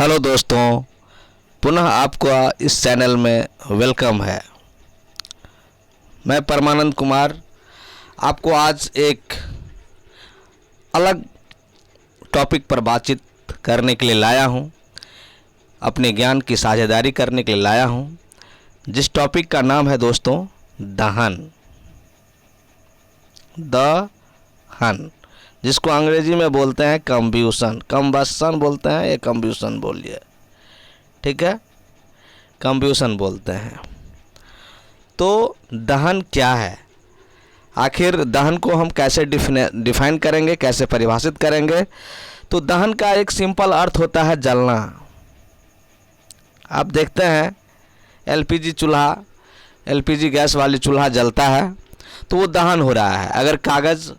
Hello दोस्तों, पुनः आपका इस चैनल में वेलकम है। मैं परमानंद कुमार आपको आज एक अलग टॉपिक पर बातचीत करने के लिए लाया हूं, अपने ज्ञान की साझेदारी करने के लिए लाया हूं, जिस टॉपिक का नाम है दोस्तों दहन। दहन जिसको अंग्रेजी में बोलते हैं कंब्यूशन, कम्बस्शन बोलते हैं या कंब्यूशन बोलिए, ठीक है, कंब्यूशन बोलते हैं। तो दहन क्या है, आखिर दहन को हम कैसे डिफाइन करेंगे, कैसे परिभाषित करेंगे? तो दहन का एक सिंपल अर्थ होता है जलना। आप देखते हैं एलपीजी चूल्हा, एलपीजी गैस वाली चूल्हा जलता है तो वो दहन हो रहा है। अगर कागज़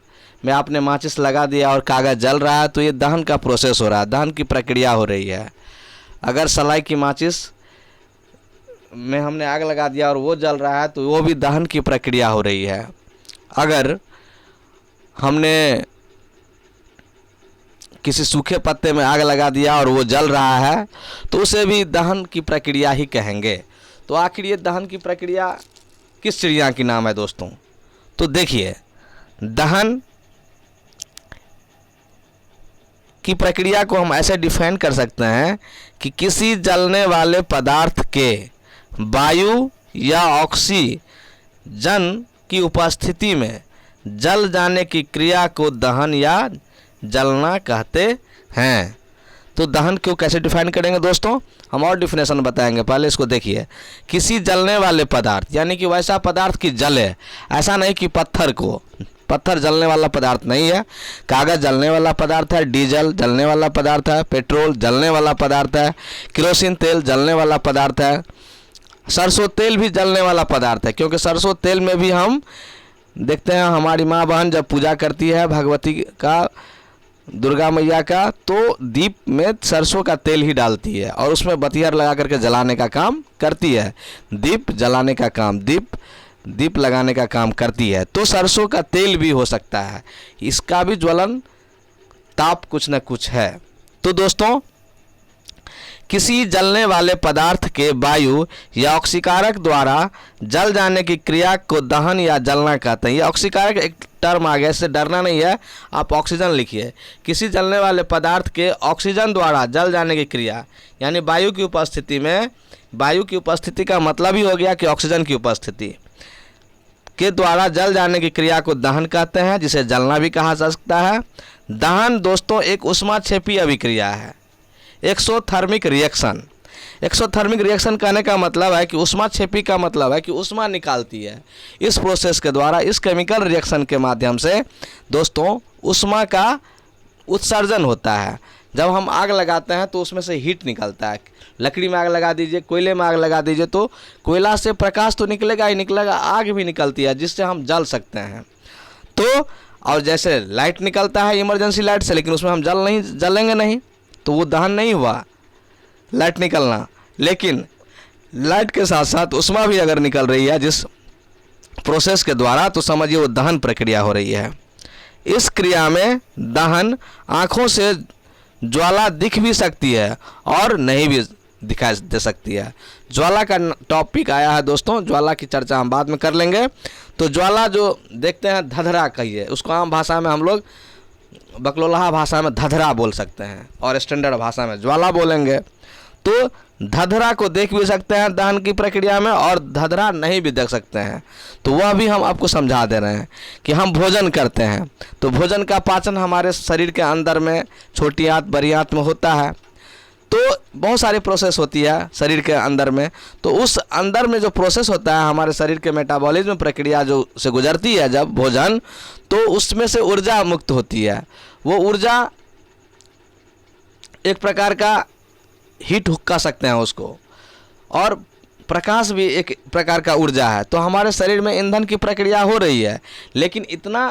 में आपने माचिस लगा दिया और कागज़ जल रहा है तो ये दहन का प्रोसेस हो रहा है, दहन की प्रक्रिया हो रही है। अगर सलाई की माचिस में हमने आग लगा दिया और वो जल रहा है तो वो भी दहन की प्रक्रिया हो रही है। अगर हमने किसी सूखे पत्ते में आग लगा दिया और वो जल रहा है तो उसे भी दहन की प्रक्रिया ही कहेंगे। तो आखिर ये दहन की प्रक्रिया किस चिड़िया की नाम है दोस्तों? तो देखिए, दहन की प्रक्रिया को हम ऐसे डिफाइन कर सकते हैं कि किसी जलने वाले पदार्थ के वायु या ऑक्सीजन की उपस्थिति में जल जाने की क्रिया को दहन या जलना कहते हैं। तो दहन को कैसे डिफाइन करेंगे दोस्तों? हम और डिफिनेशन बताएंगे, पहले इसको देखिए। किसी जलने वाले पदार्थ यानी कि वैसा पदार्थ की जले, ऐसा नहीं कि पत्थर जलने वाला पदार्थ नहीं है, कागज़ जलने वाला पदार्थ है, डीजल जलने वाला पदार्थ है, पेट्रोल जलने वाला पदार्थ है, केरोसिन तेल जलने वाला पदार्थ है, सरसों तेल भी जलने वाला पदार्थ है। क्योंकि सरसों तेल में भी हम देखते हैं हमारी माँ बहन जब पूजा करती है भगवती का, दुर्गा मैया का, तो दीप में सरसों का तेल ही डालती है और उसमें बतियर लगा करके जलाने का काम करती है। दीप जलाने का काम, दीप लगाने का काम करती है। तो सरसों का तेल भी हो सकता है, इसका भी ज्वलन ताप कुछ न कुछ है। तो दोस्तों, किसी जलने वाले पदार्थ के वायु या ऑक्सीकारक द्वारा जल जाने की क्रिया को दहन या जलना कहते हैं। ये ऑक्सीकारक एक टर्म आ गया, इससे डरना नहीं है, आप ऑक्सीजन लिखिए। किसी जलने वाले पदार्थ के ऑक्सीजन द्वारा जल जाने की क्रिया यानी वायु की उपस्थिति में, वायु की उपस्थिति का मतलब ही हो गया कि ऑक्सीजन की उपस्थिति के द्वारा जल जाने की क्रिया को दहन कहते हैं, जिसे जलना भी कहा जा सकता है। दहन दोस्तों एक ऊष्माक्षेपी अभिक्रिया है, एक्सोथर्मिक रिएक्शन। एक्सोथर्मिक रिएक्शन कहने का मतलब है कि ऊष्माक्षेपी का मतलब है कि ऊष्मा निकालती है। इस प्रोसेस के द्वारा, इस केमिकल रिएक्शन के माध्यम से दोस्तों ऊष्मा का उत्सर्जन होता है। जब हम आग लगाते हैं तो उसमें से हीट निकलता है। लकड़ी में आग लगा दीजिए, कोयले में आग लगा दीजिए, तो कोयला से प्रकाश तो निकलेगा ही निकलेगा, आग भी निकलती है जिससे हम जल सकते हैं। तो और जैसे लाइट निकलता है इमरजेंसी लाइट से, लेकिन उसमें हम जलेंगे नहीं, तो वो दहन नहीं हुआ लाइट निकलना। लेकिन लाइट के साथ साथ ऊष्मा भी अगर निकल रही है जिस प्रोसेस के द्वारा, तो समझिए वो दहन प्रक्रिया हो रही है। इस क्रिया में दहन आँखों से ज्वाला दिख भी सकती है और नहीं भी दिखाई दे सकती है। ज्वाला का टॉपिक आया है दोस्तों, ज्वाला की चर्चा हम बाद में कर लेंगे। तो ज्वाला जो देखते हैं धधरा कहिए, उसको आम भाषा में हम लोग बकलोलहा भाषा में धधरा बोल सकते हैं और स्टैंडर्ड भाषा में ज्वाला बोलेंगे। तो धधरा को देख भी सकते हैं दहन की प्रक्रिया में और धधरा नहीं भी देख सकते हैं। तो वह भी हम आपको समझा दे रहे हैं कि हम भोजन करते हैं तो भोजन का पाचन हमारे शरीर के अंदर में छोटी आंत बड़ी आंत में होता है। तो बहुत सारी प्रोसेस होती है शरीर के अंदर में। तो उस अंदर में जो प्रोसेस होता है हमारे शरीर के मेटाबॉलिज्म प्रक्रिया जो से गुजरती है जब भोजन, तो उसमें से ऊर्जा मुक्त होती है। वो ऊर्जा एक प्रकार का हीट कह सकते हैं उसको, और प्रकाश भी एक प्रकार का ऊर्जा है। तो हमारे शरीर में ईंधन की प्रक्रिया हो रही है, लेकिन इतना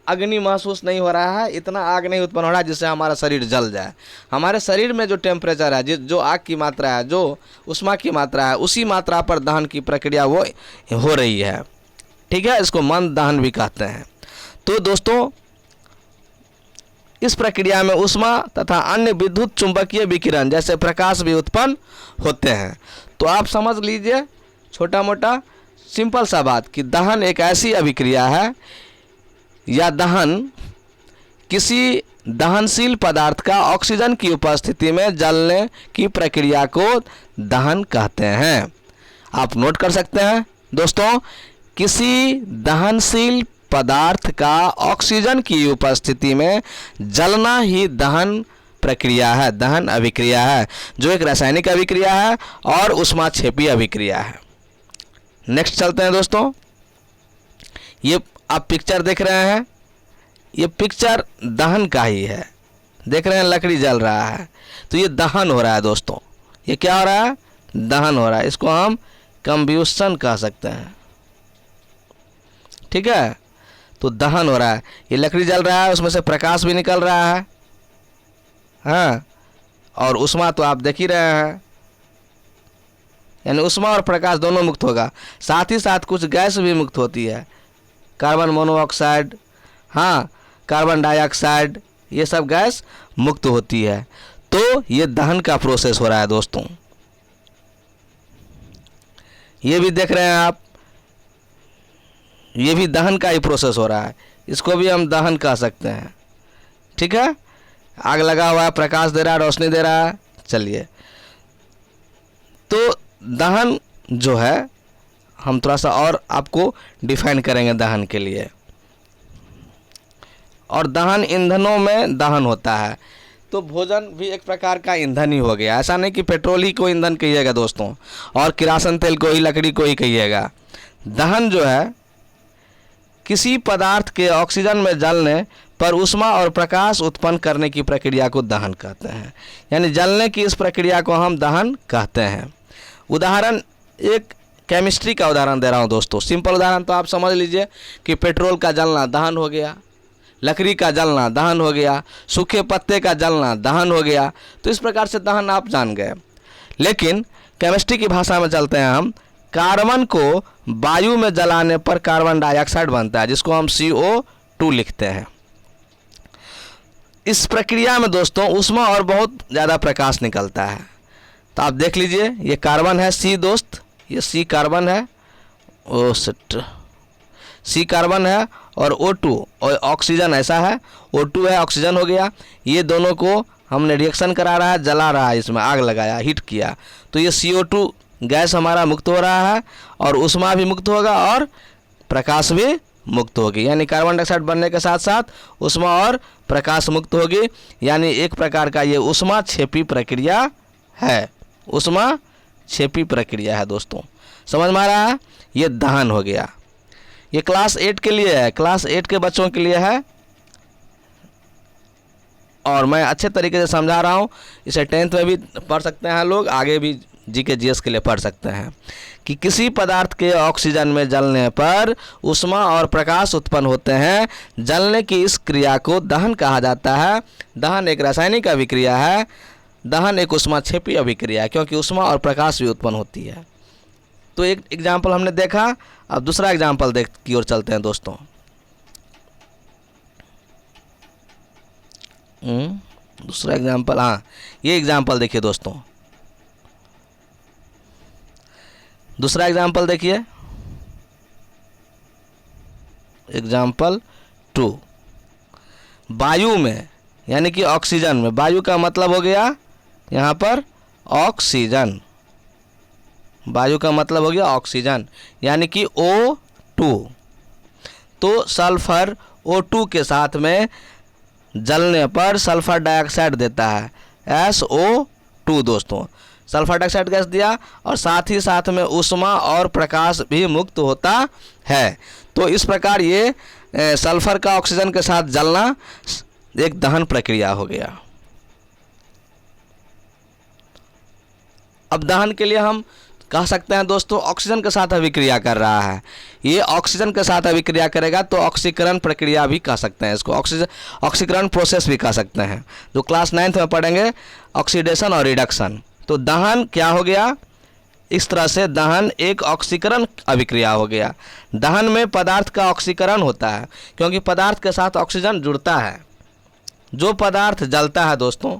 अग्नि महसूस नहीं हो रहा है, इतना आग नहीं उत्पन्न हो रहा है जिससे हमारा शरीर जल जाए। हमारे शरीर में जो टेम्परेचर है, जो आग की मात्रा है, जो ऊष्मा की मात्रा है, उसी मात्रा पर दहन की प्रक्रिया वो हो रही है। ठीक है, इसको मंद दहन भी कहते हैं। तो दोस्तों इस प्रक्रिया में ऊष्मा तथा अन्य विद्युत चुंबकीय विकिरण जैसे प्रकाश भी उत्पन्न होते हैं। तो आप समझ लीजिए छोटा मोटा सिंपल सा बात कि दहन एक ऐसी अभिक्रिया है या दहन किसी दहनशील पदार्थ का ऑक्सीजन की उपस्थिति में जलने की प्रक्रिया को दहन कहते हैं। आप नोट कर सकते हैं दोस्तों, किसी दहनशील पदार्थ का ऑक्सीजन की उपस्थिति में जलना ही दहन प्रक्रिया है, दहन अभिक्रिया है, जो एक रासायनिक अभिक्रिया है और ऊष्माक्षेपी अभिक्रिया है। नेक्स्ट चलते हैं दोस्तों। ये आप पिक्चर देख रहे हैं, ये पिक्चर दहन का ही है। देख रहे हैं लकड़ी जल रहा है, तो ये दहन हो रहा है दोस्तों। ये क्या हो रहा है? दहन हो रहा है। इसको हम कंब्यूशन कह सकते हैं, ठीक है। तो दहन हो रहा है, ये लकड़ी जल रहा है, उसमें से प्रकाश भी निकल रहा है, हाँ, और ऊष्मा तो आप देख ही रहे हैं, यानी ऊष्मा और प्रकाश दोनों मुक्त होगा। साथ ही साथ कुछ गैस भी मुक्त होती है, कार्बन मोनोऑक्साइड, हाँ, कार्बन डाइऑक्साइड, ये सब गैस मुक्त होती है। तो ये दहन का प्रोसेस हो रहा है दोस्तों। ये भी देख रहे हैं आप, ये भी दहन का ही प्रोसेस हो रहा है, इसको भी हम दहन कह सकते हैं, ठीक है। आग लगा हुआ है, प्रकाश दे रहा है, रोशनी दे रहा है। चलिए, तो दहन जो है हम थोड़ा सा और आपको डिफाइन करेंगे दहन के लिए। और दहन ईंधनों में दहन होता है, तो भोजन भी एक प्रकार का ईंधन ही हो गया। ऐसा नहीं कि पेट्रोल ही को ईंधन कहिएगा दोस्तों, और किरासन तेल को ही, लकड़ी को ही कहिएगा। दहन जो है किसी पदार्थ के ऑक्सीजन में जलने पर ऊष्मा और प्रकाश उत्पन्न करने की प्रक्रिया को दहन कहते हैं। यानी जलने की इस प्रक्रिया को हम दहन कहते हैं। उदाहरण, एक केमिस्ट्री का उदाहरण दे रहा हूँ दोस्तों, सिंपल उदाहरण। तो आप समझ लीजिए कि पेट्रोल का जलना दहन हो गया, लकड़ी का जलना दहन हो गया, सूखे पत्ते का जलना दहन हो गया। तो इस प्रकार से दहन आप जान गए। लेकिन केमिस्ट्री की भाषा में चलते हैं हम। कार्बन को वायु में जलाने पर कार्बन डाइऑक्साइड बनता है, जिसको हम CO2 लिखते हैं। इस प्रक्रिया में दोस्तों ऊष्मा और बहुत ज़्यादा प्रकाश निकलता है। तो आप देख लीजिए, ये कार्बन है C दोस्त, ये C कार्बन है, ओ शिट, C कार्बन है, और O2 और ऑक्सीजन ऐसा है, O2 है, ऑक्सीजन हो गया। ये दोनों को हमने रिएक्शन करा रहा है, जला रहा है, इसमें आग लगाया, हीट किया। तो ये CO2 गैस हमारा मुक्त हो रहा है, और ऊष्मा भी मुक्त होगा और प्रकाश भी मुक्त होगी। यानी कार्बन डाइऑक्साइड बनने के साथ साथ ऊष्मा और प्रकाश मुक्त होगी। यानी एक प्रकार का ये ऊष्माक्षेपी प्रक्रिया है, ऊष्माक्षेपी प्रक्रिया है दोस्तों। समझ में आ रहा है? ये दहन हो गया। ये क्लास 8 के लिए है, क्लास 8 के बच्चों के लिए है, और मैं अच्छे तरीके से समझा रहा हूँ। इसे 10th में भी पढ़ सकते हैं लोग, आगे भी GK GS के लिए पढ़ सकते हैं कि किसी पदार्थ के ऑक्सीजन में जलने पर ऊष्मा और प्रकाश उत्पन्न होते हैं। जलने की इस क्रिया को दहन कहा जाता है। दहन एक रासायनिक अभिक्रिया है, दहन एक ऊष्माक्षेपी अभिक्रिया है, क्योंकि ऊष्मा और प्रकाश भी उत्पन्न होती है। तो एक एग्जाम्पल हमने देखा, अब दूसरा एग्जाम्पल देख की ओर चलते हैं दोस्तों। दूसरा एग्जाम्पल, हाँ, ये एग्जाम्पल देखिए दोस्तों। दूसरा एग्जाम्पल देखिए, एग्जाम्पल 2। वायु में, यानी कि ऑक्सीजन में, वायु का मतलब हो गया यहाँ पर ऑक्सीजन, वायु का मतलब हो गया ऑक्सीजन, यानी कि O2। तो सल्फर O2 के साथ में जलने पर सल्फर डाइऑक्साइड देता है, SO2 दोस्तों। सल्फर डाइऑक्साइड गैस दिया, और साथ ही साथ में ऊष्मा और प्रकाश भी मुक्त होता है। तो इस प्रकार ये सल्फर का ऑक्सीजन के साथ जलना एक दहन प्रक्रिया हो गया। अब दहन के लिए हम कह सकते हैं दोस्तों, ऑक्सीजन के साथ अभिक्रिया कर रहा है। ये ऑक्सीजन के साथ अभिक्रिया करेगा तो ऑक्सीकरण प्रक्रिया भी कह सकते हैं इसको, ऑक्सीकरण प्रोसेस भी कह सकते हैं, जो क्लास 9th में पढ़ेंगे, ऑक्सीडेशन और रिडक्शन। तो दहन क्या हो गया? इस तरह से दहन एक ऑक्सीकरण अभिक्रिया हो गया। दहन में पदार्थ का ऑक्सीकरण होता है, क्योंकि पदार्थ के साथ ऑक्सीजन जुड़ता है। जो पदार्थ जलता है दोस्तों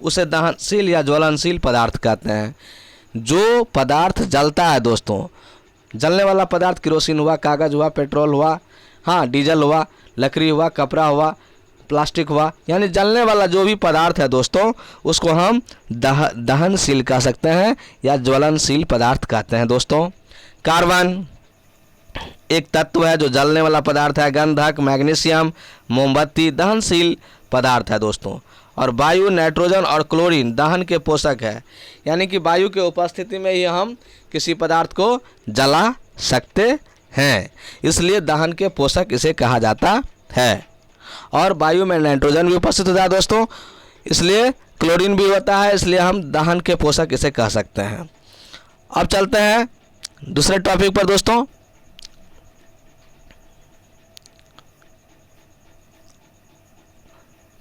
उसे दहनशील या ज्वलनशील पदार्थ कहते हैं। जो पदार्थ जलता है दोस्तों, जलने वाला पदार्थ केरोसिन हुआ, कागज़ हुआ, पेट्रोल हुआ, हाँ डीजल हुआ, लकड़ी हुआ, कपड़ा हुआ, प्लास्टिक हुआ, यानी जलने वाला जो भी पदार्थ है दोस्तों उसको हम दहनशील कह सकते हैं या ज्वलनशील पदार्थ कहते हैं दोस्तों। कार्बन एक तत्व है जो जलने वाला पदार्थ है। गंधक, मैग्नीशियम, मोमबत्ती दहनशील पदार्थ है दोस्तों। और वायु, नाइट्रोजन और क्लोरीन दहन के पोषक है, यानी कि वायु के उपस्थिति में ही हम किसी पदार्थ को जला सकते हैं, इसलिए दहन के पोषक इसे कहा जाता है। और वायु में नाइट्रोजन भी उपस्थित होता है दोस्तों, इसलिए क्लोरीन भी होता है, इसलिए हम दहन के पोषक इसे कह सकते हैं। अब चलते हैं दूसरे टॉपिक पर दोस्तों।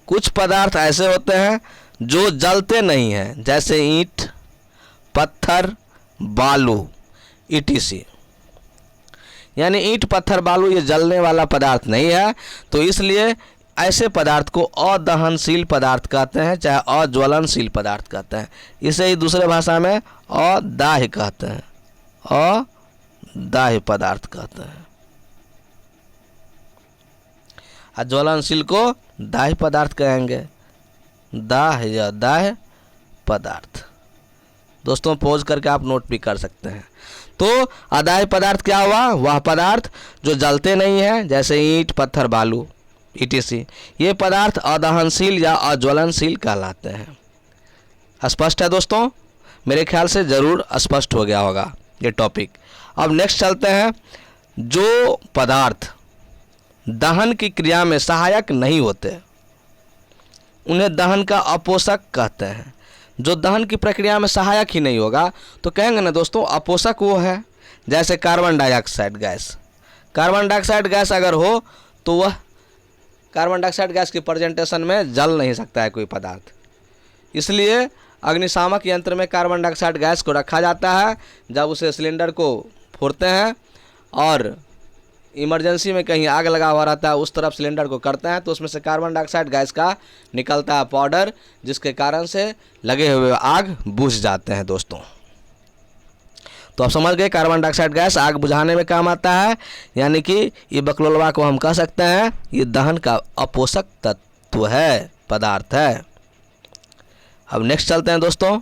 कुछ पदार्थ ऐसे होते हैं जो जलते नहीं हैं, जैसे ईंट, पत्थर, बालू ईटीसी। यानी ईंट, पत्थर, बालू ये जलने वाला पदार्थ नहीं है, तो इसलिए ऐसे पदार्थ को अदहनशील पदार्थ कहते हैं, चाहे अज्वलनशील पदार्थ कहते हैं। इसे ही दूसरे भाषा में अदाह्य कहते हैं, अदाह्य पदार्थ कहते हैं। ज्वलनशील को दाह्य पदार्थ कहेंगे, दाह्य या दाह्य पदार्थ। दोस्तों पॉज करके आप नोट भी कर सकते हैं। तो अदाह्य पदार्थ क्या हुआ? वह पदार्थ जो जलते नहीं है, जैसे ईंट, पत्थर, बालू ईटीसी। ये पदार्थ अदहनशील या अज्वलनशील कहलाते हैं। स्पष्ट है दोस्तों? मेरे ख्याल से ज़रूर स्पष्ट हो गया होगा ये टॉपिक। अब नेक्स्ट चलते हैं। जो पदार्थ दहन की क्रिया में सहायक नहीं होते उन्हें दहन का अपोषक कहते हैं। जो दहन की प्रक्रिया में सहायक ही नहीं होगा तो कहेंगे ना दोस्तों अपोषक वो है, जैसे carbon dioxide gas. Carbon dioxide gas अगर हो तो वह कार्बन डाइऑक्साइड गैस की प्रेजेंटेशन में जल नहीं सकता है कोई पदार्थ, इसलिए अग्निशामक यंत्र में कार्बन डाइऑक्साइड गैस को रखा जाता है। जब उसे सिलेंडर को फोड़ते हैं और इमरजेंसी में कहीं आग लगा हुआ रहता है, उस तरफ सिलेंडर को करते हैं तो उसमें से कार्बन डाइऑक्साइड गैस का निकलता है पाउडर, जिसके कारण से लगे हुए आग बुझ जाते हैं दोस्तों। तो आप समझ गए कार्बन डाइऑक्साइड गैस आग बुझाने में काम आता है, यानी कि ये बकलोलवा को हम कह सकते हैं ये दहन का अपोषक तत्व है, पदार्थ है। अब नेक्स्ट चलते हैं दोस्तों।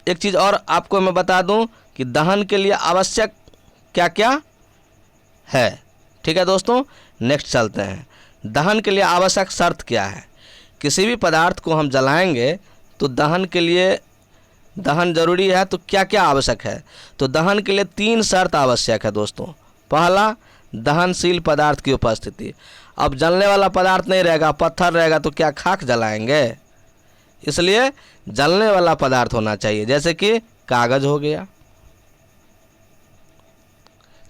एक चीज़ और आपको मैं बता दूं कि दहन के लिए आवश्यक क्या क्या है। ठीक है दोस्तों, नेक्स्ट चलते हैं। दहन के लिए आवश्यक शर्त क्या है? किसी भी पदार्थ को हम जलाएंगे तो दहन के लिए दहन जरूरी है, तो क्या क्या आवश्यक है? तो दहन के लिए 3 शर्त आवश्यक है दोस्तों। पहला, दहनशील पदार्थ की उपस्थिति। अब जलने वाला पदार्थ नहीं रहेगा, पत्थर रहेगा तो क्या खाक जलाएंगे? इसलिए जलने वाला पदार्थ होना चाहिए, जैसे कि कागज हो गया,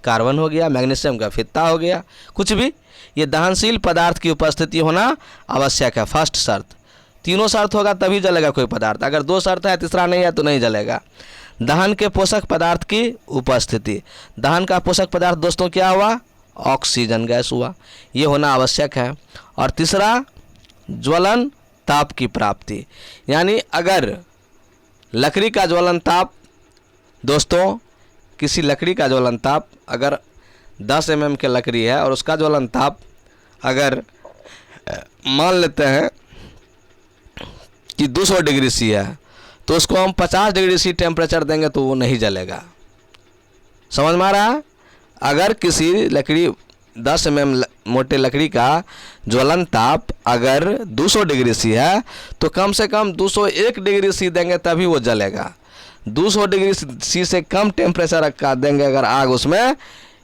कार्बन हो गया, मैग्नीशियम का फित्ता हो गया, कुछ भी, ये दहनशील पदार्थ की उपस्थिति होना आवश्यक है। फर्स्ट शर्त। 3 शर्त होगा तभी जलेगा कोई पदार्थ। अगर 2 शर्त है, तीसरा नहीं है तो नहीं जलेगा। दहन के पोषक पदार्थ की उपस्थिति। दहन का पोषक पदार्थ दोस्तों क्या हुआ? ऑक्सीजन गैस हुआ, ये होना आवश्यक है। और तीसरा, ज्वलन ताप की प्राप्ति, यानी अगर लकड़ी का ज्वलन ताप दोस्तों, किसी लकड़ी का ज्वलन ताप अगर 10 mm के लकड़ी है और उसका ज्वलन ताप अगर मान लेते हैं कि 200 डिग्री सी है, तो उसको हम 50 डिग्री सी टेम्परेचर देंगे तो वो नहीं जलेगा। समझ में आ रहा है? अगर किसी लकड़ी 10 mm मोटे लकड़ी का ज्वलन ताप अगर 200 डिग्री सी है तो कम से कम 201 डिग्री सी देंगे तभी वो जलेगा। 200 डिग्री सी से कम टेम्परेचर का देंगे अगर आग, उसमें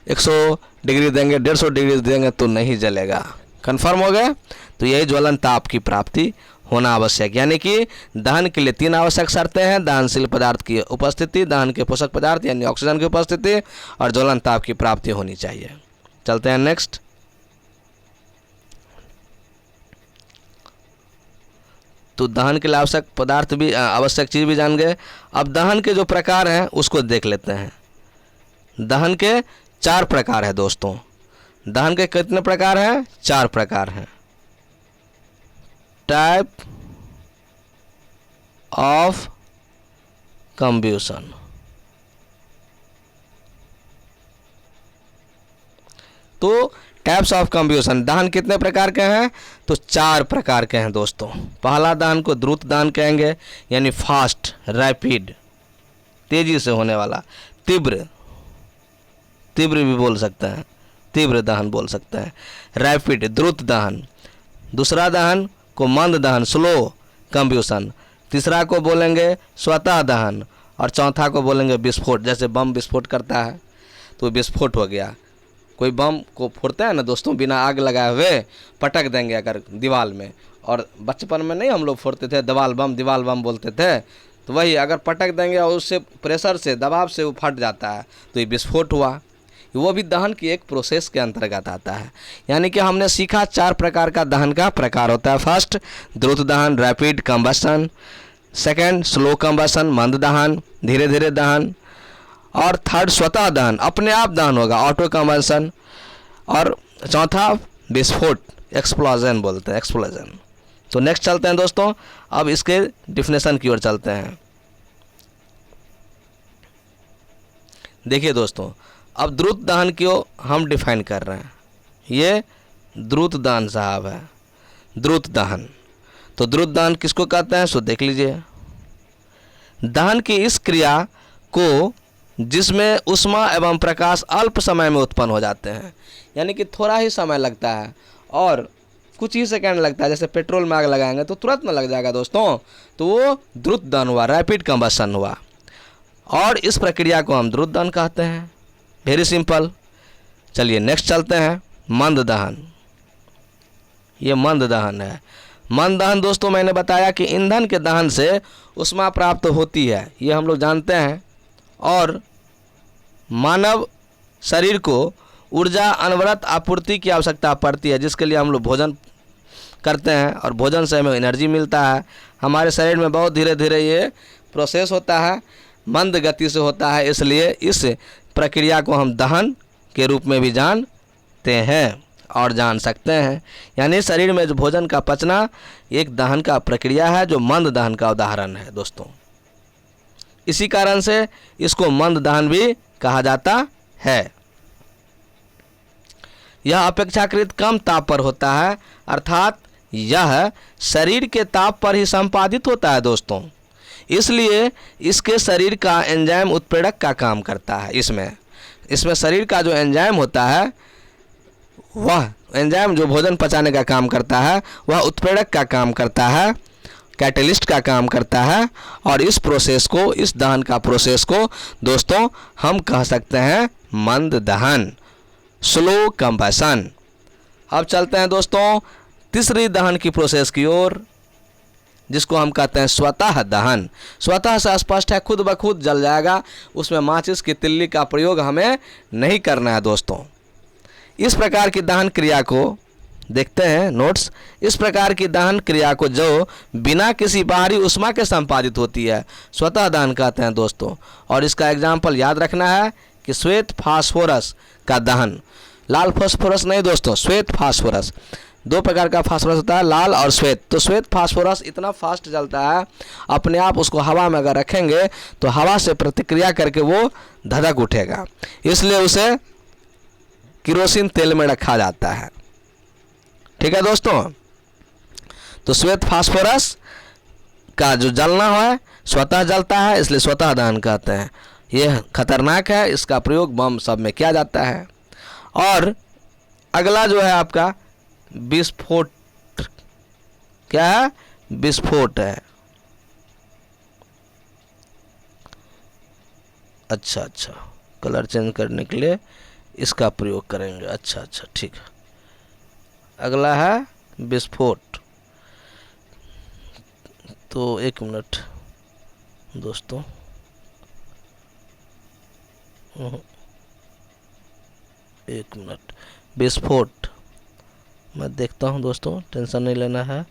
100 डिग्री देंगे, 150 डिग्री देंगे तो नहीं जलेगा। कन्फर्म हो गया? तो यही ज्वलन ताप की प्राप्ति होना आवश्यक, यानी कि दहन के लिए 3 आवश्यक शर्तें हैं। दहनशील पदार्थ की उपस्थिति, दहन के पोषक पदार्थ यानी ऑक्सीजन की उपस्थिति और ज्वलन ताप की प्राप्ति होनी चाहिए। चलते हैं नेक्स्ट। तो दहन के लिए आवश्यक पदार्थ भी, आवश्यक चीज़ भी जान गए। अब दहन के जो प्रकार हैं उसको देख लेते हैं। दहन के 4 प्रकार है दोस्तों। दहन के कितने प्रकार हैं? 4 प्रकार हैं। Type of combustion. तो टाइप्स ऑफ कंब्यूशन, दहन कितने प्रकार के हैं? तो 4 प्रकार के हैं दोस्तों। पहला दहन को द्रुत दहन कहेंगे, यानी फास्ट, रैपिड, तेजी से होने वाला। तीव्र, तीव्र भी बोल सकते हैं, तीव्र दहन बोल सकते हैं। रैपिड, द्रुत दहन। दूसरा दहन को मंद दहन, स्लो कंब्यूशन। तीसरा को बोलेंगे स्वतः दहन, और चौथा को बोलेंगे विस्फोट। जैसे बम विस्फोट करता है तो विस्फोट हो गया। कोई बम को फोड़ते हैं ना दोस्तों, बिना आग लगाए हुए पटक देंगे अगर दीवार में, और बचपन में नहीं हम लोग फोड़ते थे दीवार बम बोलते थे, तो वही अगर पटक देंगे और उससे प्रेशर से, दबाव से वो फट जाता है, तो ये विस्फोट हुआ। वो भी दहन की एक प्रोसेस के अंतर्गत आता है। यानी कि हमने सीखा 4 प्रकार का दहन का प्रकार होता है। फर्स्ट द्रुत दहन, rapid combustion. Second slow combustion, मंद दहन, धीरे धीरे दहन। और थर्ड स्वतः दहन, अपने आप दहन होगा, ऑटो कंबशन। और चौथा विस्फोट, एक्सप्लोजन बोलते हैं, एक्सप्लोजन। तो नेक्स्ट चलते हैं दोस्तों, अब इसके डिफिनेशन की ओर चलते हैं। देखिए दोस्तों, अब द्रुत दहन को हम डिफाइन कर रहे हैं। ये द्रुत दहन साहब है, द्रुत दहन। तो द्रुत दहन किसको कहते हैं, सो देख लीजिए। दहन की इस क्रिया को जिसमें ऊष्मा एवं प्रकाश अल्प समय में उत्पन्न हो जाते हैं, यानी कि थोड़ा ही समय लगता है और कुछ ही सेकंड लगता है। जैसे पेट्रोल में आग लगाएंगे तो तुरंत में लग जाएगा दोस्तों, तो वो द्रुत दहन हुआ, रैपिड कंबशन हुआ। और इस प्रक्रिया को हम द्रुत दहन कहते हैं। Very simple. चलिए नेक्स्ट चलते हैं, मंद दहन। ये मंद दहन है। मंद दहन दोस्तों मैंने बताया कि ईंधन के दहन से ऊष्मा प्राप्त होती है, ये हम लोग जानते हैं। और मानव शरीर को ऊर्जा अनवरत आपूर्ति की आवश्यकता पड़ती है, जिसके लिए हम लोग भोजन करते हैं, और भोजन से हमें एनर्जी मिलता है। हमारे शरीर में बहुत धीरे धीरे ये प्रोसेस होता है, मंद गति से होता है, इसलिए इस प्रक्रिया को हम दहन के रूप में भी जानते हैं और जान सकते हैं। यानी शरीर में जो भोजन का पचना एक दहन का प्रक्रिया है, जो मंद दहन का उदाहरण है दोस्तों। इसी कारण से इसको मंद दहन भी कहा जाता है। यह अपेक्षाकृत कम ताप पर होता है, अर्थात यह शरीर के ताप पर ही संपादित होता है दोस्तों। इसलिए इसके शरीर का एंजाइम उत्प्रेरक का काम करता है। इसमें शरीर का जो एंजाइम होता है, वह एंजाइम जो भोजन पचाने का काम करता है, वह उत्प्रेरक का काम करता है, कैटलिस्ट का काम करता है। और इस प्रोसेस को, इस दहन का प्रोसेस को दोस्तों हम कह सकते हैं मंद दहन, स्लो कंबशन। अब चलते हैं दोस्तों तीसरी दहन की प्रोसेस की ओर, जिसको हम कहते हैं स्वतः दहन। स्वतः से स्पष्ट है, खुद ब खुद जल जाएगा, उसमें माचिस की तिल्ली का प्रयोग हमें नहीं करना है दोस्तों। इस प्रकार की दहन क्रिया को देखते हैं, नोट्स। इस प्रकार की दहन क्रिया को जो बिना किसी बाहरी ऊष्मा के संपादित होती है, स्वतः दहन कहते हैं दोस्तों। और इसका एग्जाम्पल याद रखना है कि श्वेत फास्फोरस का दहन, लाल फास्फोरस नहीं दोस्तों, श्वेत फास्फोरस। 2 प्रकार का फास्फोरस होता है, लाल और श्वेत। तो श्वेत फास्फोरस इतना फास्ट जलता है, अपने आप उसको हवा में अगर रखेंगे तो हवा से प्रतिक्रिया करके वो धधक उठेगा, इसलिए उसे केरोसिन तेल में रखा जाता है। ठीक है दोस्तों। तो श्वेत फास्फोरस का जो जलना है स्वतः जलता है, इसलिए स्वतः दहन कहते हैं। यह खतरनाक है, इसका प्रयोग बम सब में किया जाता है। और अगला जो है आपका विस्फोट। क्या है? विस्फोट है। अच्छा, कलर चेंज करने के लिए इसका प्रयोग करेंगे। अच्छा, ठीक है। अगला है विस्फोट। तो 1 मिनट दोस्तों, एक मिनट। विस्फोट मैं देखता हूँ दोस्तों, टेंशन नहीं लेना है।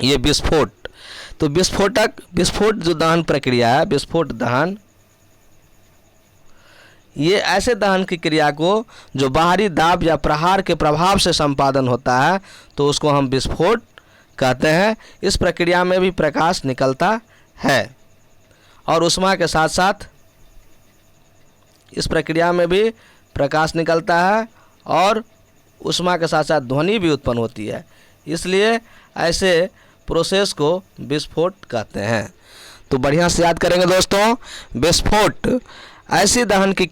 ये विस्फोट। तो विस्फोट जो दहन प्रक्रिया है, विस्फोट दहन ये ऐसे दहन की क्रिया को जो बाहरी दाब या प्रहार के प्रभाव से संपादन होता है तो उसको हम विस्फोट कहते हैं। इस प्रक्रिया में भी प्रकाश निकलता है और ऊष्मा के साथ साथ इस प्रक्रिया में भी प्रकाश निकलता है और ऊष्मा के साथ साथ ध्वनि भी उत्पन्न होती है, इसलिए ऐसे प्रोसेस को विस्फोट कहते हैं। तो बढ़िया से याद करेंगे दोस्तों, विस्फोट ऐसी दहन की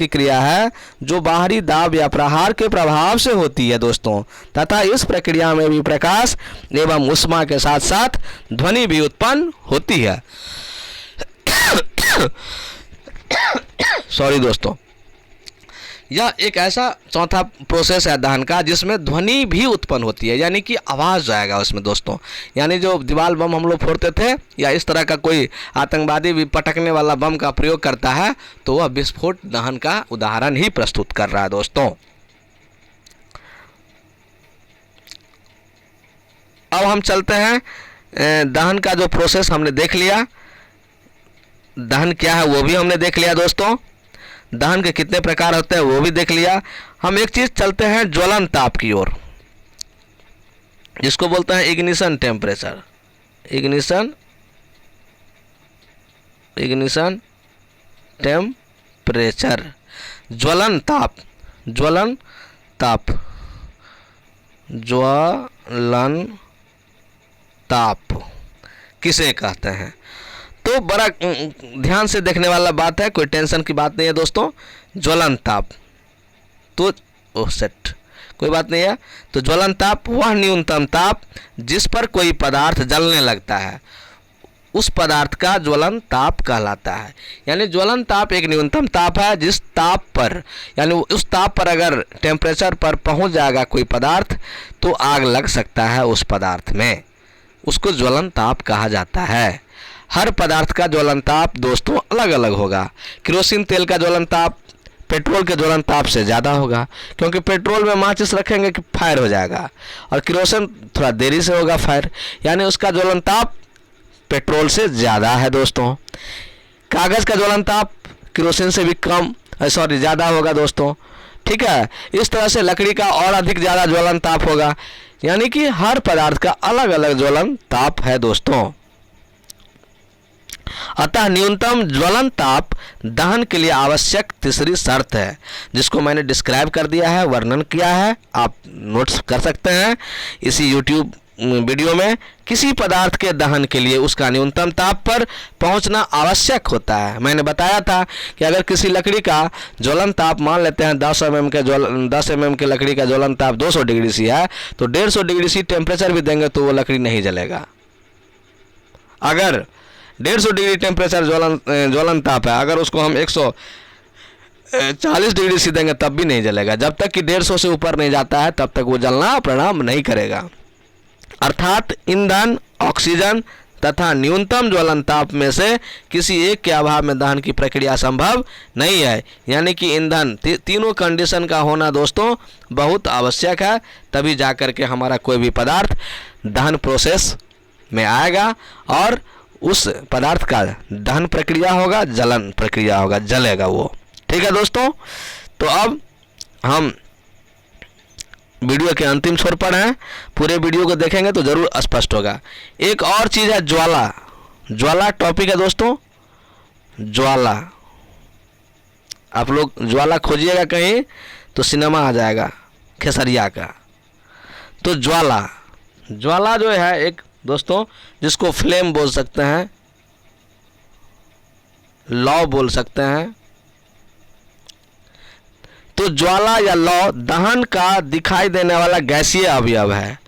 क्रिया है जो बाहरी दाब या प्रहार के प्रभाव से होती है दोस्तों, तथा इस प्रक्रिया में भी प्रकाश एवं ऊष्मा के साथ साथ ध्वनि भी उत्पन्न होती है। सॉरी दोस्तों, यह एक ऐसा चौथा प्रोसेस है दहन का जिसमें ध्वनि भी उत्पन्न होती है, यानी कि आवाज़ आएगा उसमें दोस्तों। यानी जो दीवार बम हम लोग फोड़ते थे या इस तरह का कोई आतंकवादी भी पटकने वाला बम का प्रयोग करता है तो वह विस्फोट दहन का उदाहरण ही प्रस्तुत कर रहा है दोस्तों। अब हम चलते हैं, दहन का जो प्रोसेस हमने देख लिया, दहन क्या है वो भी हमने देख लिया दोस्तों, दहन के कितने प्रकार होते हैं वो भी देख लिया। हम एक चीज़ चलते हैं ज्वलन ताप की ओर, जिसको बोलते हैं इग्निशन टेम्परेचर। इग्निशन टेम्परेचर, ज्वलन ताप किसे कहते हैं। तो बड़ा ध्यान से देखने वाला बात है, कोई टेंशन की बात नहीं है दोस्तों। ज्वलन ताप तो कोई बात नहीं है। तो ज्वलन ताप वह न्यूनतम ताप जिस पर कोई पदार्थ जलने लगता है, उस पदार्थ का ज्वलन ताप कहलाता है। यानी ज्वलन ताप एक न्यूनतम ताप है जिस ताप पर, यानी उस ताप पर अगर टेम्परेचर पर पहुंच जाएगा कोई पदार्थ तो आग लग सकता है उस पदार्थ में, उसको ज्वलन ताप कहा जाता है। हर पदार्थ का ज्वलन ताप दोस्तों अलग अलग होगा। केरोसिन तेल का ज्वलन ताप पेट्रोल के ज्वलन ताप से ज़्यादा होगा, क्योंकि पेट्रोल में माचिस रखेंगे कि फायर हो जाएगा और केरोसिन थोड़ा देरी से होगा फायर, यानी उसका ज्वलन ताप पेट्रोल से ज़्यादा है दोस्तों। कागज़ का ज्वलन ताप केरोसिन से भी ज़्यादा होगा दोस्तों, ठीक है। इस तरह से लकड़ी का और अधिक ज़्यादा ज्वलन ताप होगा, यानी कि हर पदार्थ का अलग अलग ज्वलन ताप है दोस्तों। अतः न्यूनतम ज्वलन ताप दहन के लिए आवश्यक तीसरी शर्त है, जिसको मैंने डिस्क्राइब कर दिया है, वर्णन किया है, आप नोट्स कर सकते हैं इसी YouTube वीडियो में। किसी पदार्थ के दहन के लिए उसका न्यूनतम ताप पर पहुंचना आवश्यक होता है। मैंने बताया था कि अगर किसी लकड़ी का ज्वलन ताप मान लेते हैं 10 mm के लकड़ी का ज्वलन ताप 200 डिग्री सी है, तो 150 डिग्री सी टेम्परेचर भी देंगे तो वो लकड़ी नहीं जलेगा। अगर 150 डिग्री टेम्परेचर ज्वलन ताप है, अगर उसको हम 140 डिग्री सी देंगे तब भी नहीं जलेगा। जब तक कि 150 से ऊपर नहीं जाता है तब तक वो जलना प्रारंभ नहीं करेगा। अर्थात ईंधन, ऑक्सीजन तथा न्यूनतम ज्वलन ताप में से किसी एक के अभाव में दहन की प्रक्रिया संभव नहीं है। यानी कि ईंधन, तीनों कंडीशन का होना दोस्तों बहुत आवश्यक है, तभी जाकर के हमारा कोई भी पदार्थ दहन प्रोसेस में आएगा और उस पदार्थ का दहन प्रक्रिया होगा, जलन प्रक्रिया होगा, जलेगा वो। ठीक है दोस्तों, तो अब हम वीडियो के अंतिम छोर पर हैं। पूरे वीडियो को देखेंगे तो ज़रूर स्पष्ट होगा। एक और चीज़ है ज्वाला। ज्वाला टॉपिक है दोस्तों, ज्वाला। आप लोग ज्वाला खोजिएगा कहीं तो सिनेमा आ जाएगा खेसरिया का। तो ज्वाला जो है एक दोस्तों, जिसको फ्लेम बोल सकते हैं, लौ बोल सकते हैं। तो ज्वाला या लौ दहन का दिखाई देने वाला गैसीय अवयव है।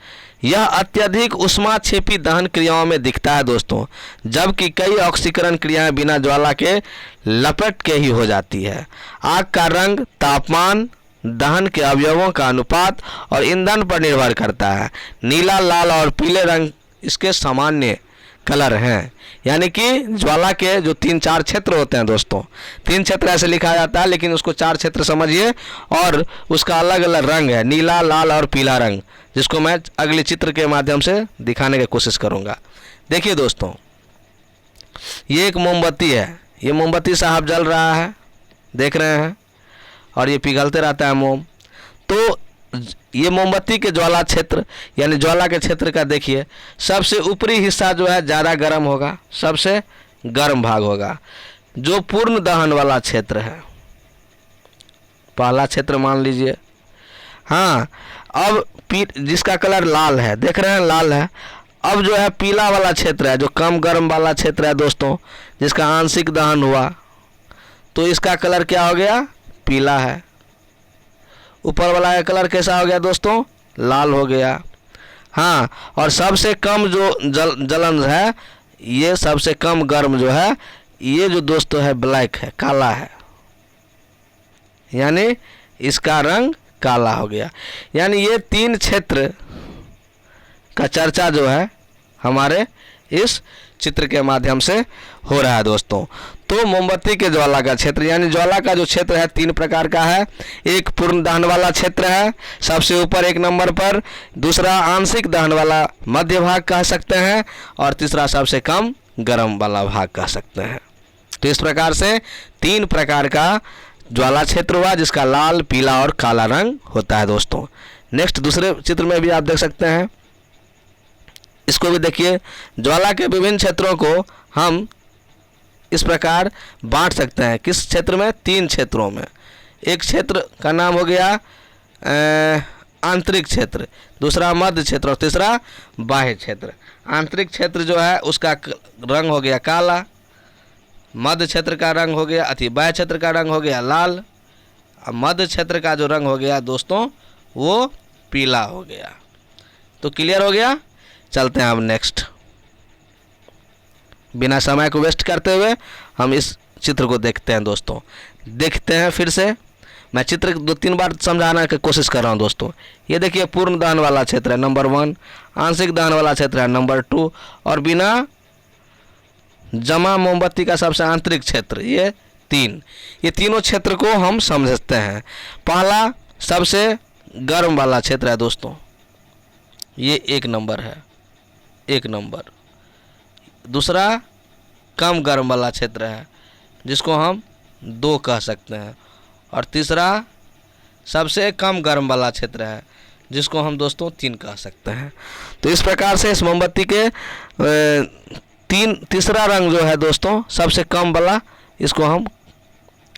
यह अत्यधिक ऊष्माक्षेपी दहन क्रियाओं में दिखता है दोस्तों, जबकि कई ऑक्सीकरण क्रियाएं बिना ज्वाला के लपेट के ही हो जाती है। आग का रंग, तापमान, दहन के अवयवों का अनुपात और ईंधन पर निर्भर करता है। नीला, लाल और पीले रंग इसके सामान्य कलर हैं। यानी कि ज्वाला के जो 3-4 क्षेत्र होते हैं दोस्तों, 3 क्षेत्र ऐसे लिखा जाता है, लेकिन उसको 4 क्षेत्र समझिए और उसका अलग अलग रंग है, नीला, लाल और पीला रंग, जिसको मैं अगले चित्र के माध्यम से दिखाने की कोशिश करूंगा। देखिए दोस्तों, ये एक मोमबत्ती है, ये मोमबत्ती साहब जल रहा है, देख रहे हैं, और ये पिघलते रहता है मोम। तो ये मोमबत्ती के ज्वाला क्षेत्र यानी ज्वाला के क्षेत्र का देखिए, सबसे ऊपरी हिस्सा जो है ज़्यादा गर्म होगा, सबसे गर्म भाग होगा, जो पूर्ण दहन वाला क्षेत्र है, पहला क्षेत्र मान लीजिए। हाँ, अब जिसका कलर लाल है, देख रहे हैं लाल है। अब जो है पीला वाला क्षेत्र है, जो कम गर्म वाला क्षेत्र है दोस्तों, जिसका आंशिक दहन हुआ, तो इसका कलर क्या हो गया? पीला है। ऊपर वाला का कलर कैसा हो गया दोस्तों? लाल हो गया। हाँ, और सबसे कम जो जलन है, ये सबसे कम गर्म जो है, ये जो दोस्तों है ब्लैक है, काला है, यानी इसका रंग काला हो गया। यानी ये 3 क्षेत्र का चर्चा जो है हमारे इस चित्र के माध्यम से हो रहा है दोस्तों। तो मोमबत्ती के ज्वाला का क्षेत्र यानी ज्वाला का जो क्षेत्र है 3 प्रकार का है। एक पूर्ण दहन वाला क्षेत्र है सबसे ऊपर 1 नंबर पर, दूसरा आंशिक दहन वाला मध्य भाग कह सकते हैं, और तीसरा सबसे कम गर्म वाला भाग कह सकते हैं। तो इस प्रकार से 3 प्रकार का ज्वाला क्षेत्र हुआ, जिसका लाल, पीला और काला रंग होता है दोस्तों। नेक्स्ट दूसरे चित्र में भी आप देख सकते हैं, इसको भी देखिए। ज्वाला के विभिन्न क्षेत्रों को हम इस प्रकार बांट सकते हैं। किस क्षेत्र में? 3 क्षेत्रों में। एक क्षेत्र का नाम हो गया आंतरिक क्षेत्र, दूसरा मध्य क्षेत्र और तीसरा बाह्य क्षेत्र। आंतरिक क्षेत्र जो है उसका रंग हो गया काला, मध्य क्षेत्र का रंग हो गया बाह्य क्षेत्र का रंग हो गया लाल, और मध्य क्षेत्र का जो रंग हो गया दोस्तों वो पीला हो गया। तो क्लियर हो गया। चलते हैं अब नेक्स्ट, बिना समय को वेस्ट करते हुए हम इस चित्र को देखते हैं दोस्तों। देखते हैं फिर से, मैं चित्र 2-3 बार समझाने की कोशिश कर रहा हूं दोस्तों। ये देखिए पूर्ण दहन वाला क्षेत्र है नंबर 1, आंशिक दहन वाला क्षेत्र है नंबर 2, और बिना जमा मोमबत्ती का सबसे आंतरिक क्षेत्र ये 3। ये तीनों क्षेत्र को हम समझते हैं। पहला सबसे गर्म वाला क्षेत्र है दोस्तों, ये 1 नंबर है, 1 नंबर। दूसरा कम गर्म वाला क्षेत्र है जिसको हम 2 कह सकते हैं, और तीसरा सबसे कम गर्म वाला क्षेत्र है जिसको हम दोस्तों 3 कह सकते हैं। तो इस प्रकार से इस मोमबत्ती के तीसरा रंग जो है दोस्तों सबसे कम वाला, इसको हम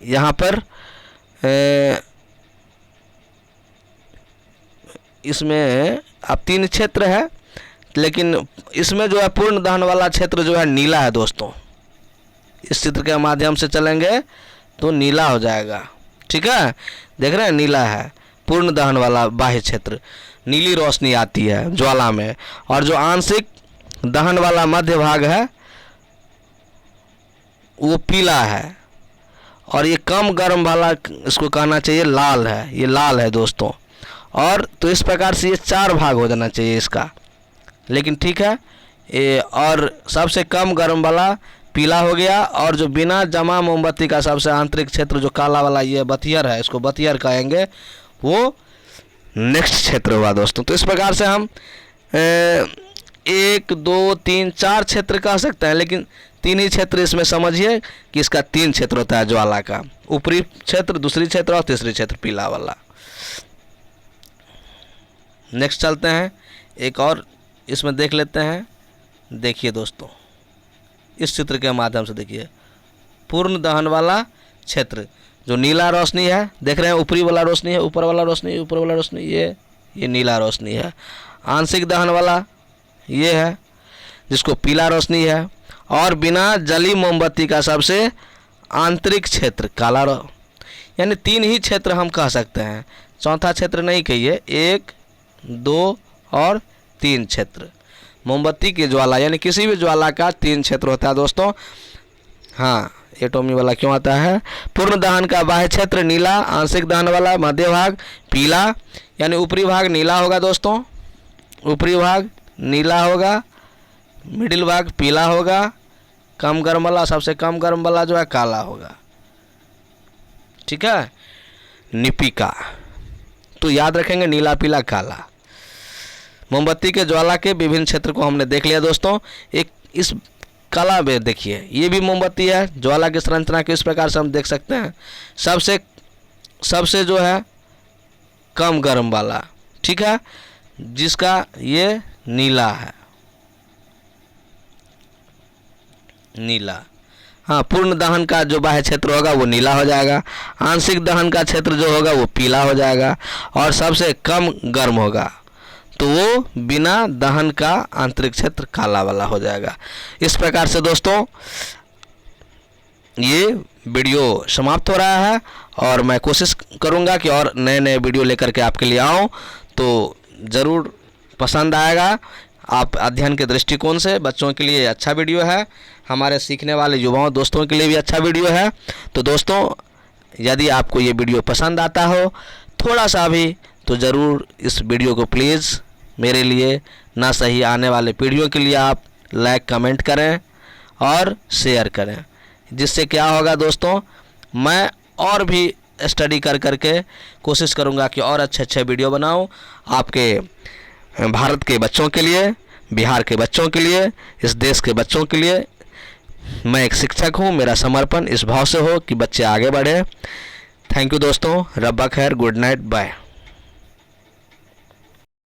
यहाँ पर इसमें अब 3 क्षेत्र है, लेकिन इसमें जो है पूर्ण दहन वाला क्षेत्र जो है नीला है दोस्तों। इस चित्र के माध्यम से चलेंगे तो नीला हो जाएगा, ठीक है। देख रहे हैं नीला है पूर्ण दहन वाला बाह्य क्षेत्र, नीली रोशनी आती है ज्वाला में। और जो आंशिक दहन वाला मध्य भाग है वो पीला है, और ये कम गर्म वाला इसको कहना चाहिए लाल है, ये लाल है दोस्तों। और तो इस प्रकार से ये 4 भाग हो जाना चाहिए इसका, लेकिन ठीक है ये। और सबसे कम गर्म वाला पीला हो गया, और जो बिना जमा मोमबत्ती का सबसे आंतरिक क्षेत्र जो काला वाला ये बथियर है, इसको बथियर कहेंगे, वो नेक्स्ट क्षेत्र हुआ दोस्तों। तो इस प्रकार से हम 1 2 3 4 क्षेत्र कह सकते हैं, लेकिन 3 ही क्षेत्र इसमें समझिए कि इसका 3 क्षेत्र होता है ज्वाला का, ऊपरी क्षेत्र, दूसरी क्षेत्र और तीसरी क्षेत्र पीला वाला। नेक्स्ट चलते हैं, एक और इसमें देख लेते हैं। देखिए दोस्तों इस चित्र के माध्यम से देखिए, पूर्ण दहन वाला क्षेत्र जो नीला रोशनी है, देख रहे हैं ऊपरी वाला रोशनी है, ऊपर वाला रोशनी, ऊपर वाला रोशनी, ये नीला रोशनी है। आंशिक दहन वाला ये है जिसको पीला रोशनी है, और बिना जली मोमबत्ती का सबसे आंतरिक क्षेत्र काला यानी 3 ही क्षेत्र हम कह सकते हैं, चौथा क्षेत्र नहीं कहिए। 1 2 और 3 क्षेत्र मोमबत्ती की ज्वाला यानी किसी भी ज्वाला का 3 क्षेत्र होता है दोस्तों। हाँ, एटोमी वाला क्यों आता है? पूर्ण दहन का बाह्य क्षेत्र नीला, आंशिक दहन वाला मध्य भाग पीला, यानी ऊपरी भाग नीला होगा दोस्तों, ऊपरी भाग नीला होगा, मिडिल भाग पीला होगा, कम गर्म वाला सबसे कम गर्म वाला जो है काला होगा, ठीक है। निपिका तो याद रखेंगे नीला पीला काला। मोमबत्ती के ज्वाला के विभिन्न क्षेत्र को हमने देख लिया दोस्तों। एक इस काला में देखिए ये भी मोमबत्ती है। ज्वाला की संरचना को इस प्रकार से हम देख सकते हैं, सबसे जो है कम गर्म वाला, ठीक है, जिसका ये नीला है, नीला। हाँ, पूर्ण दहन का जो बाह्य क्षेत्र होगा वो नीला हो जाएगा, आंशिक दहन का क्षेत्र जो होगा वो पीला हो जाएगा, और सबसे कम गर्म होगा तो वो बिना दहन का आंतरिक क्षेत्र काला वाला हो जाएगा। इस प्रकार से दोस्तों ये वीडियो समाप्त हो रहा है, और मैं कोशिश करूँगा कि और नए नए वीडियो लेकर के आपके लिए आऊँ, तो ज़रूर पसंद आएगा। आप अध्ययन के दृष्टिकोण से बच्चों के लिए अच्छा वीडियो है, हमारे सीखने वाले युवाओं दोस्तों के लिए भी अच्छा वीडियो है। तो दोस्तों यदि आपको ये वीडियो पसंद आता हो थोड़ा सा भी, तो ज़रूर इस वीडियो को प्लीज़ मेरे लिए, ना सही आने वाले पीढ़ियों के लिए आप लाइक कमेंट करें और शेयर करें, जिससे क्या होगा दोस्तों, मैं और भी स्टडी करके कोशिश करूँगा कि और अच्छे वीडियो बनाऊँ आपके भारत के बच्चों के लिए, बिहार के बच्चों के लिए, इस देश के बच्चों के लिए। मैं एक शिक्षक हूँ, मेरा समर्पण इस भाव से हो कि बच्चे आगे बढ़े। थैंक यू दोस्तों, रब्बा खैर, गुड नाइट, बाय।